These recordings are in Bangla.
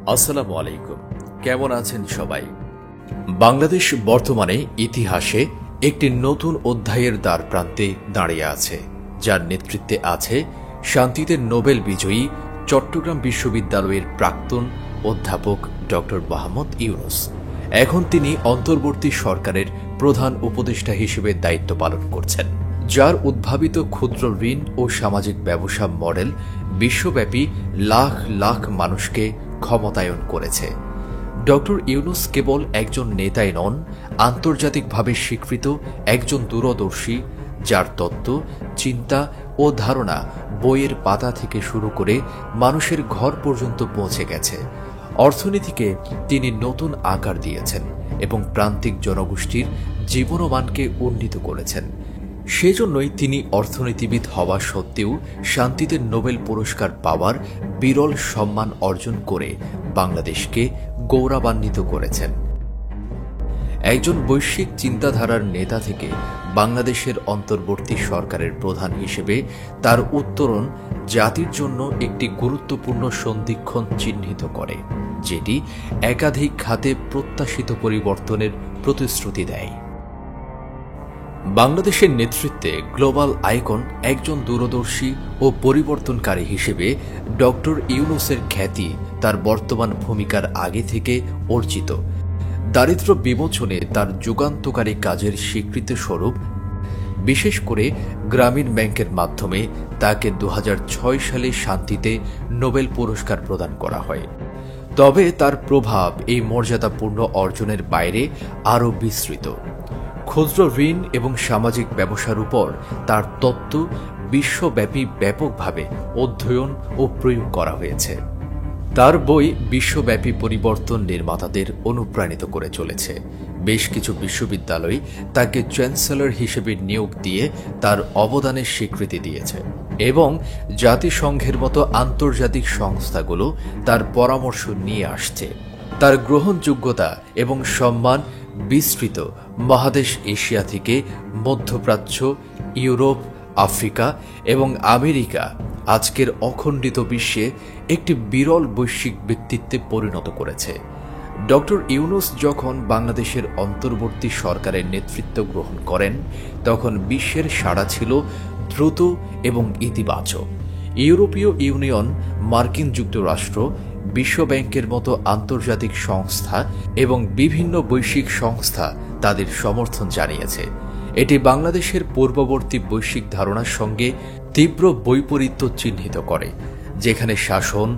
আসসালামু আলাইকুম। কেমন আছেন সবাই? বাংলাদেশ বর্তমানে ইতিহাসে একটি নতুন অধ্যায়ের দ্বারপ্রান্তে দাঁড়িয়ে আছে, যার নেতৃত্বে আছে শান্তিতে নোবেল বিজয়ী চট্টগ্রাম বিশ্ববিদ্যালয়ের প্রাক্তন অধ্যাপক ডক্টর মোহাম্মদ ইউনূস। এখন তিনি অন্তর্বর্তী সরকারের প্রধান উপদেষ্টা হিসেবে দায়িত্ব পালন করছেন, যার উদ্ভাবিত ক্ষুদ্র ঋণ ও সামাজিক ব্যবসা মডেল বিশ্বব্যাপী লাখ লাখ মানুষকে ক্ষমতায়ন করেছে। ডক্টর ইউনূস কেবল একজন নেতাই নন, আন্তর্জাতিকভাবে স্বীকৃত একজন দূরদর্শী, যার তত্ত্ব, চিন্তা ও ধারণা বইয়ের পাতা থেকে শুরু করে মানুষের ঘর পর্যন্ত পৌঁছে গেছে। অর্থনীতিকে তিনি নতুন আকার দিয়েছেন এবং প্রান্তিক জনগোষ্ঠীর জীবনমানকে উন্নীত করেছেন। সেজন্যই তিনি অর্থনীতিবিদ হওয়া সত্ত্বেও শান্তিতে নোবেল পুরস্কার পাওয়ার বিরল সম্মান অর্জন করে বাংলাদেশকে গৌরবান্বিত করেছেন। একজন বৈশ্বিক চিন্তাধারার নেতা থেকে বাংলাদেশের অন্তর্বর্তী সরকারের প্রধান হিসেবে তার উত্তরণ জাতির জন্য একটি গুরুত্বপূর্ণ সন্ধিক্ষণ চিহ্নিত করে, যেটি একাধিক খাতে প্রত্যাশিত পরিবর্তনের প্রতিশ্রুতি দেয়। বাংলাদেশের নেতৃত্বে গ্লোবাল আইকন একজন দূরদর্শী ও পরিবর্তনকারী হিসেবে ডক্টর ইউনূসের খ্যাতি তার বর্তমান ভূমিকার আগে থেকে অর্জিত। দারিদ্র্য বিমোচনে তার যুগান্তকারী কাজের স্বীকৃতিস্বরূপ বিশেষ করে গ্রামীণ ব্যাংকের মাধ্যমে তাকে 2006 সালে শান্তিতে নোবেল পুরস্কার প্রদান করা হয়। তবে তার প্রভাব এই মর্যাদাপূর্ণ অর্জনের বাইরে আরও বিস্তৃত। ক্ষুদ্র ঋণ এবং সামাজিক ব্যবসার উপর তার তত্ত্ব বিশ্বব্যাপী ব্যাপকভাবে অধ্যয়ন ও প্রয়োগ করা হয়েছে। তার বই বিশ্বব্যাপী পরিবর্তন নির্মাতাদের অনুপ্রাণিত করে চলেছে। বেশ কিছু বিশ্ববিদ্যালয় তাকে চ্যান্সেলর হিসেবে নিয়োগ দিয়ে তার অবদানের স্বীকৃতি দিয়েছে এবং জাতিসংঘের মতো আন্তর্জাতিক সংস্থাগুলো তার পরামর্শ নিয়ে আসছে। তার গ্রহণযোগ্যতা এবং সম্মান বিস্তৃত মহাদেশ এশিয়া থেকে মধ্যপ্রাচ্য, ইউরোপ, আফ্রিকা এবং আমেরিকা আজকের অখণ্ডিত বিশ্বে একটি বিরল বৈশ্বিক ব্যক্তিত্বে পরিণত করেছে। ডক্টর ইউনূস যখন বাংলাদেশের অন্তর্বর্তী সরকারের নেতৃত্ব গ্রহণ করেন, তখন বিশ্বের সাড়া ছিল দ্রুত এবং ইতিবাচক। ইউরোপীয় ইউনিয়ন, মার্কিন যুক্তরাষ্ট্র, বিশ্বব্যাংকের মতো আন্তর্জাতিক সংস্থা এবং বিভিন্ন বৈশ্বিক সংস্থা তাদের সমর্থন জানিয়েছে। এটি বাংলাদেশের পূর্ববর্তী বৈশ্বিক ধারণার সঙ্গে তীব্র বৈপরীত্য চিহ্নিত করে, যেখানে শাসন,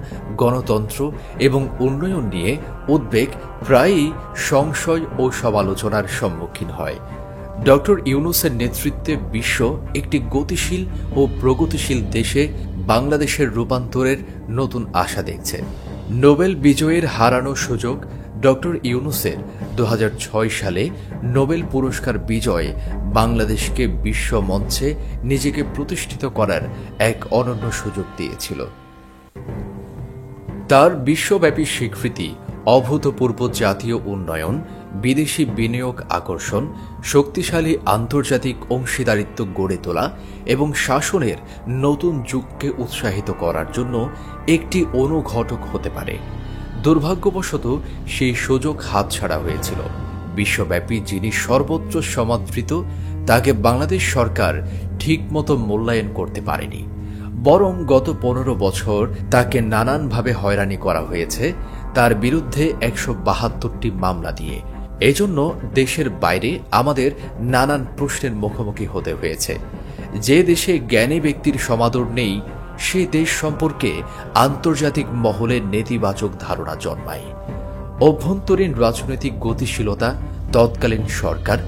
গণতন্ত্র এবং উন্নয়ন নিয়ে উদ্বেগ প্রায়ই সংশয় ও সমালোচনার সম্মুখীন হয়। ডক্টর ইউনূসের নেতৃত্বে বিশ্ব একটি গতিশীল ও প্রগতিশীল দেশে বাংলাদেশের রূপান্তরের নতুন আশা দেখছে। নোবেল বিজয়ের হারানো সুযোগ ডক্টর ইউনূসের 2006 সালে নোবেল পুরস্কার বিজয় বাংলাদেশকে বিশ্ব মঞ্চে নিজেকে প্রতিষ্ঠিত করার এক অনন্য সুযোগ দিয়েছিল। তার বিশ্বব্যাপী স্বীকৃতি, অভূতপূর্ব জাতীয় উন্নয়ন, বিদেশি বিনিয়োগ আকর্ষণ, শক্তিশালী আন্তর্জাতিক অংশীদারিত্ব গড়ে তোলা এবং শাসনের নতুন যুগকে উৎসাহিত করার জন্য একটি অনুঘটক হতে পারে। দুর্ভাগ্যবশত সেই সুযোগ হাতছাড়া হয়েছিল। বিশ্বব্যাপী যিনি সর্বোচ্চ সমাদৃত, তাকে বাংলাদেশ সরকার ঠিকমতো মূল্যায়ন করতে পারেনি, বরং গত 15 বছর তাকে নানানভাবে হয়রানি করা হয়েছে, তার বিরুদ্ধে 172টি মামলা দিয়ে। এজন্য দেশের বাইরে আমাদের নানান প্রশ্নের মুখোমুখি হতে হয়েছে। যে দেশে জ্ঞানী ব্যক্তির সমাদর নেই, সে দেশ সম্পর্কে আন্তর্জাতিক মহলে নেতিবাচক ধারণা জন্মায়। অভ্যন্তরীণ রাজনৈতিক গতিশীলতা, তৎকালীন সরকার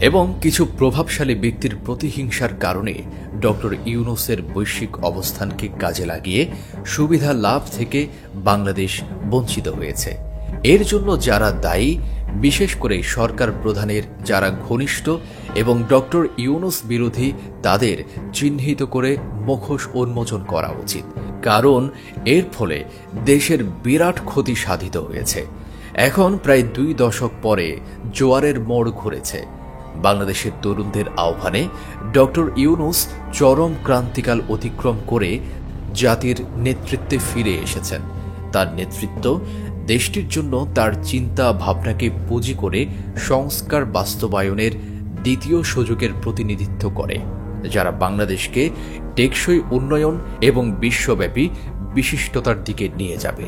এবং কিছু প্রভাবশালী ব্যক্তির প্রতিহিংসার কারণে ডক্টর ইউনূসের বৈশ্বিক অবস্থানকে কাজে লাগিয়ে সুবিধা লাভ থেকে বাংলাদেশ বঞ্চিত হয়েছে। এর জন্য যারা দায়ী, বিশেষ করে সরকার প্রধানের যারা ঘনিষ্ঠ এবং ডক্টর ইউনূস বিরোধী, তাদের চিহ্নিত করে মুখোশ উন্মোচন করা উচিত, কারণ এর ফলে দেশের বিরাট ক্ষতি সাধিত হয়েছে। এখন প্রায় 2 দশক পরে জোয়ারের মোড় ঘুরেছে। বাংলাদেশের তরুণদের আহ্বানে ডক্টর ইউনূস চরম ক্রান্তিকাল অতিক্রম করে জাতির নেতৃত্বে ফিরে এসেছেন। তার নেতৃত্ব দেশটির জন্য তার চিন্তা ভাবনাকে পুঁজি করে সংস্কার বাস্তবায়নের দ্বিতীয় সুযোগের প্রতিনিধিত্ব করে, যারা বাংলাদেশকে টেকসই উন্নয়ন এবং বিশ্বব্যাপী বিশিষ্টতার দিকে নিয়ে যাবে।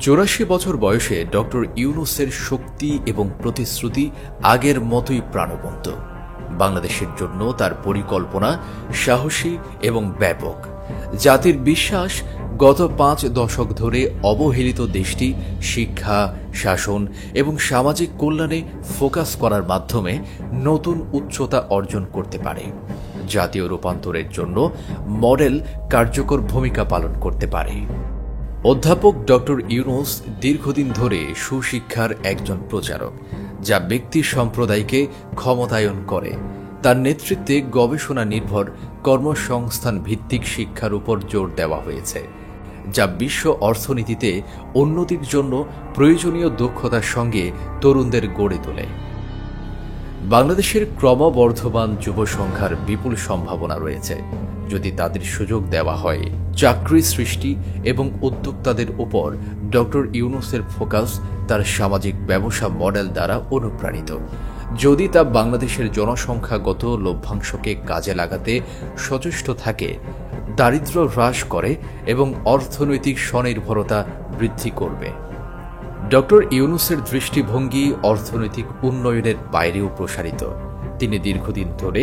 84 বছর বয়সে ডক্টর ইউনূসের শক্তি এবং প্রতিশ্রুতি আগের মতোই প্রাণবন্ত। বাংলাদেশের জন্য তার পরিকল্পনা সাহসী এবং ব্যাপক। জাতির বিশ্বাস, গত 5 দশক ধরে অবহেলিত দেশটি শিক্ষা, শাসন এবং সামাজিক কল্যাণে ফোকাস করার মাধ্যমে নতুন উচ্চতা অর্জন করতে পারে, জাতীয় রূপান্তরের জন্য মডেল কার্যকর ভূমিকা পালন করতে পারে। অধ্যাপক ডক্টর ইউনূস দীর্ঘদিন ধরে সুশিক্ষার একজন প্রচারক, যা ব্যক্তি সম্প্রদায়কে ক্ষমতায়ন করে। তার নেতৃত্বে গবেষণা নির্ভর কর্মসংস্থান ভিত্তিক শিক্ষার উপর জোর দেওয়া হয়েছে, যা বিশ্ব অর্থনীতিতে উন্নতির জন্য প্রয়োজনীয় দক্ষতার সঙ্গে তরুণদের গড়ে তোলে। বাংলাদেশের ক্রমবর্ধমান যুব সংখ্যার বিপুল সম্ভাবনা রয়েছে, যদি তাদের সুযোগ দেওয়া হয়। চাকরি সৃষ্টি এবং উদ্যোক্তাদের উপর ডক্টর ইউনূসের ফোকাস তার সামাজিক ব্যবসা মডেল দ্বারা অনুপ্রাণিত। যদি তা বাংলাদেশের জনসংখ্যাগত লভ্যাংশকে কাজে লাগাতে সচেষ্ট থাকে, দারিদ্র্য হ্রাস করে এবং অর্থনৈতিক স্বনির্ভরতা বৃদ্ধি করবে। ডক্টর ইউনূসের দৃষ্টিভঙ্গি অর্থনৈতিক উন্নয়নের বাইরেও প্রসারিত। তিনি দীর্ঘদিন ধরে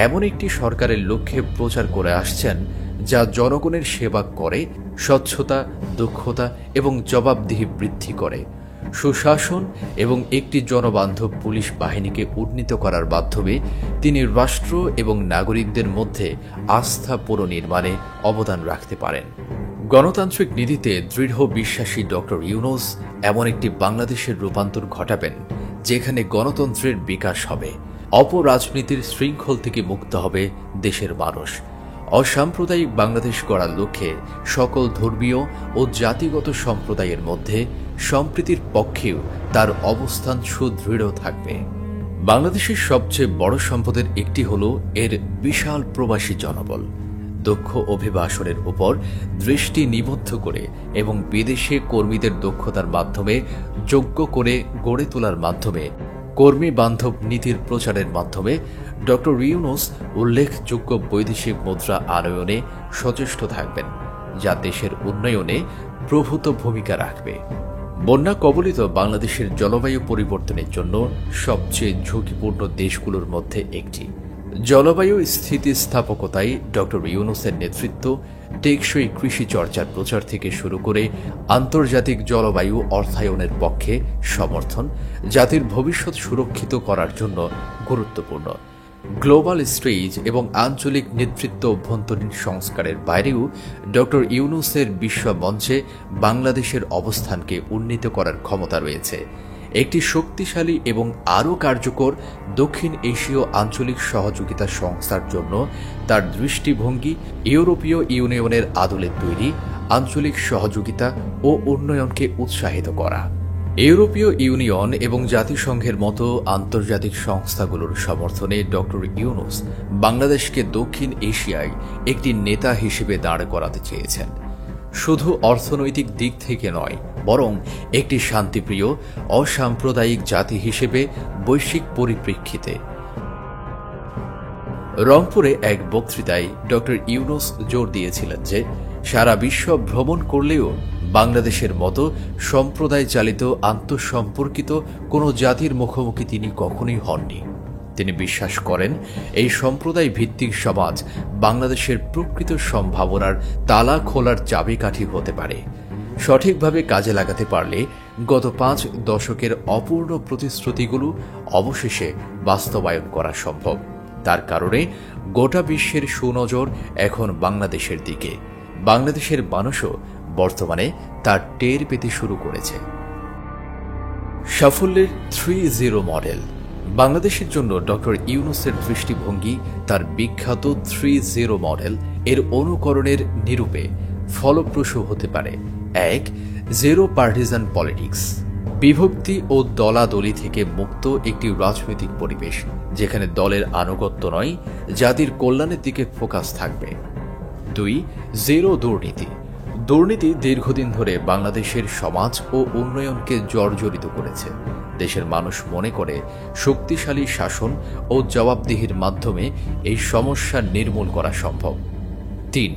এমন একটি সরকারের লক্ষ্যে প্রচার করে আসছেন, যা জনগণের সেবা করে, স্বচ্ছতা, দক্ষতা এবং জবাবদিহি বৃদ্ধি করে, সুশাসন এবং একটি জনবান্ধব পুলিশ বাহিনীকে উন্নীত করার মাধ্যমে তিনি রাষ্ট্র এবং নাগরিকদের মধ্যে আস্থা পুনর্নির্মাণে অবদান রাখতে পারেন। গণতান্ত্রিক নীতিতে দৃঢ় বিশ্বাসী ডক্টর ইউনূস এমন একটি বাংলাদেশের রূপান্তর ঘটাবেন, যেখানে গণতন্ত্রের বিকাশ হবে, অপরাজনীতির শৃঙ্খল থেকে মুক্ত হবে দেশের মানুষ, অসাম্প্রদায়িক বাংলাদেশ গড়ার লক্ষ্যে সকল ধর্মীয় ও জাতিগত সম্প্রদায়ের মধ্যে সম্প্রীতির পক্ষেও তার অবস্থান সুদৃঢ় থাকবে। বাংলাদেশের সবচেয়ে বড় সম্পদের একটি হল এর বিশাল প্রবাসী জনবল। দক্ষ অভিবাসনের উপর দৃষ্টি নিবদ্ধ করে এবং বিদেশে কর্মীদের দক্ষতার মাধ্যমে যোগ্য করে গড়ে তোলার মাধ্যমে কর্মী বান্ধব নীতির প্রচারের মাধ্যমে ডক্টর ইউনূস উল্লেখযোগ্য বৈদেশিক মুদ্রা আনয়নে সচেষ্ট থাকবেন, যা দেশের উন্নয়নে প্রভূত ভূমিকা রাখবে। বন্যা কবলিত বাংলাদেশের জলবায়ু পরিবর্তনের জন্য সবচেয়ে ঝুঁকিপূর্ণ দেশগুলোর মধ্যে একটি। জলবায়ু স্থিতিস্থাপকতায় ডক্টর ইউনূসের নেতৃত্ব, টেকসই কৃষি চর্চার প্রচার থেকে শুরু করে আন্তর্জাতিক জলবায়ু অর্থায়নের পক্ষে সমর্থন, জাতির ভবিষ্যৎ সুরক্ষিত করার জন্য গুরুত্বপূর্ণ। গ্লোবাল স্টেজ এবং আঞ্চলিক নেতৃত্ব অভ্যন্তরীণ সংস্কারের বাইরেও ডক্টর ইউনূসের বিশ্ব মঞ্চে বাংলাদেশের অবস্থানকে উন্নীত করার ক্ষমতা রয়েছে। একটি শক্তিশালী এবং আরও কার্যকর দক্ষিণ এশীয় আঞ্চলিক সহযোগিতা সংস্থার জন্য তার দৃষ্টিভঙ্গি ইউরোপীয় ইউনিয়নের আদলে তৈরি আঞ্চলিক সহযোগিতা ও উন্নয়নকে উৎসাহিত করা। ইউরোপীয় ইউনিয়ন এবং জাতিসংঘের মতো আন্তর্জাতিক সংস্থাগুলোর সমর্থনে ডক্টর ইউনূস বাংলাদেশকে দক্ষিণ এশিয়ায় একটি নেতা হিসেবে দাঁড় করাতে চেয়েছেন, শুধু অর্থনৈতিক দিক থেকে নয়, বরং একটি শান্তিপ্রিয় অসাম্প্রদায়িক জাতি হিসেবে বৈশ্বিক পরিপ্রেক্ষিতে। রংপুরে এক বক্তৃতায় ডক্টর ইউনূস জোর দিয়েছিলেন যে সারা বিশ্ব ভ্রমণ করলেও বাংলাদেশের মতো সম্প্রদায় চালিত আন্তঃসম্পর্কিত কোনো জাতির মুখোমুখি তিনি কখনোই হননি। তিনি বিশ্বাস করেন এই সম্প্রদায় ভিত্তিক সমাজ বাংলাদেশের প্রকৃত সম্ভাবনার তালা খোলার চাবিকাঠি হতে পারে। সঠিকভাবে কাজে লাগাতে পারলে গত 5 দশকের অপূর্ণ প্রতিশ্রুতিগুলো অবশেষে বাস্তবায়ন করা সম্ভব। তার কারণে গোটা বিশ্বের সুনজর এখন বাংলাদেশের দিকে। বাংলাদেশের মানুষও বর্তমানে তার টের পেতে শুরু করেছে। সাফল্যের 3-0 মডেল। বাংলাদেশের জন্য ডক্টর ইউনূসের দৃষ্টিভঙ্গি তার বিখ্যাত 3-0 মডেল এর অনুকরণের নিরূপে ফলপ্রসূ হতে পারে। 1. Zero partisan politics. বিভক্তি ও দলাদলি থেকে মুক্ত একটি রাজনৈতিক পরিবেশ, যেখানে দলের আনুগত্য নয়, জাতির কল্যাণের দিকে ফোকাস থাকবে। 2. জিরো দুর্নীতি। দুর্নীতি দীর্ঘদিন ধরে বাংলাদেশের সমাজ ও উন্নয়নকে জর্জরিত করেছে। দেশের মানুষ মনে করে শক্তিশালী শাসন ও জবাবদিহির মাধ্যমে এই সমস্যা নির্মূল করা সম্ভব। ৩.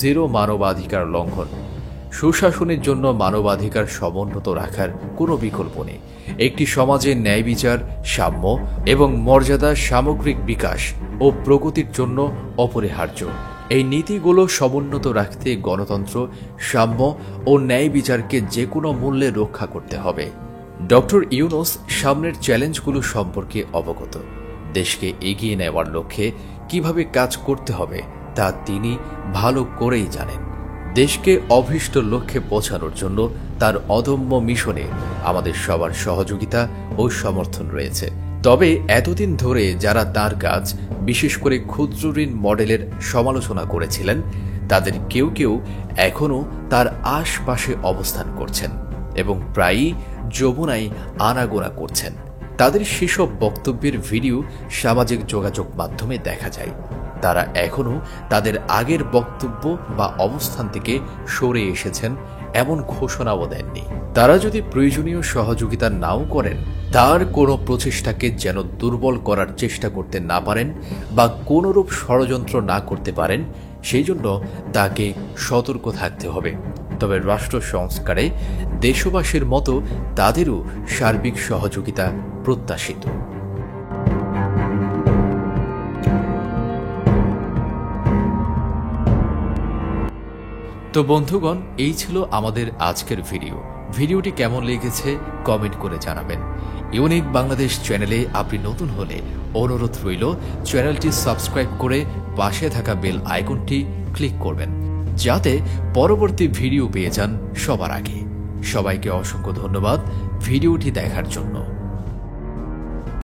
জিরো মানবাধিকার লঙ্ঘন। সুশাসনের জন্য মানবাধিকার সমুন্নত রাখার কোনো বিকল্প নেই। একটি সমাজে ন্যায় বিচার, সাম্য এবং মর্যাদা সামগ্রিক বিকাশ ও প্রগতির জন্য অপরিহার্য। এই নীতিগুলো সমুন্নত রাখতে গণতন্ত্র, সাম্য ও ন্যায় বিচারকে যে কোনো মূল্যে রক্ষা করতে হবে। ডক্টর ইউনূস সামনের চ্যালেঞ্জগুলো সম্পর্কে অবগত। দেশকে এগিয়ে নেওয়ার লক্ষ্যে কিভাবে কাজ করতে হবে তা তিনি ভালো করেই জানেন। দেশকে অভীষ্ট লক্ষ্যে পৌঁছানোর জন্য তার অদম্য মিশনে আমাদের সবার সহযোগিতা ও সমর্থন রয়েছে। তবে এতদিন ধরে যারা তার কাজ, বিশেষ করে ক্ষুদ্র ঋণ মডেলের সমালোচনা করেছিলেন, তাদের কেউ কেউ এখনও তার আশপাশে অবস্থান করছেন এবং প্রায়ই যমুনায় আনাগোনা করছেন। তাদের সেসব বক্তব্যের ভিডিও সামাজিক যোগাযোগ মাধ্যমে দেখা যায়। তারা এখনও তাদের আগের বক্তব্য বা অবস্থান থেকে সরে এসেছেন এমন ঘোষণাও দেননি। তারা যদি প্রয়োজনীয় সহযোগিতা নাও করেন, তার কোনো প্রচেষ্টাকে যেন দুর্বল করার চেষ্টা করতে না পারেন বা কোনোরূপ ষড়যন্ত্র না করতে পারেন, সেই জন্য তাকে সতর্ক থাকতে হবে। তবে রাষ্ট্র সংস্কারে দেশবাসীর মতো তাদেরও সার্বিক সহযোগিতা প্রত্যাশিত। তো বন্ধুগণ, এই ছিল আমাদের আজকের ভিডিওটি কেমন লেগেছে কমেন্ট করে জানাবেন। ইউনিক বাংলাদেশ চ্যানেলে আপনি নতুন হলে অনুরোধ রইল চ্যানেলটি সাবস্ক্রাইব করে পাশে থাকা বেল আইকনটি ক্লিক করবেন, যাতে পরবর্তী ভিডিও পেয়ে যান সবার আগে। সবাইকে অসংখ্য ধন্যবাদ ভিডিওটি দেখার জন্য।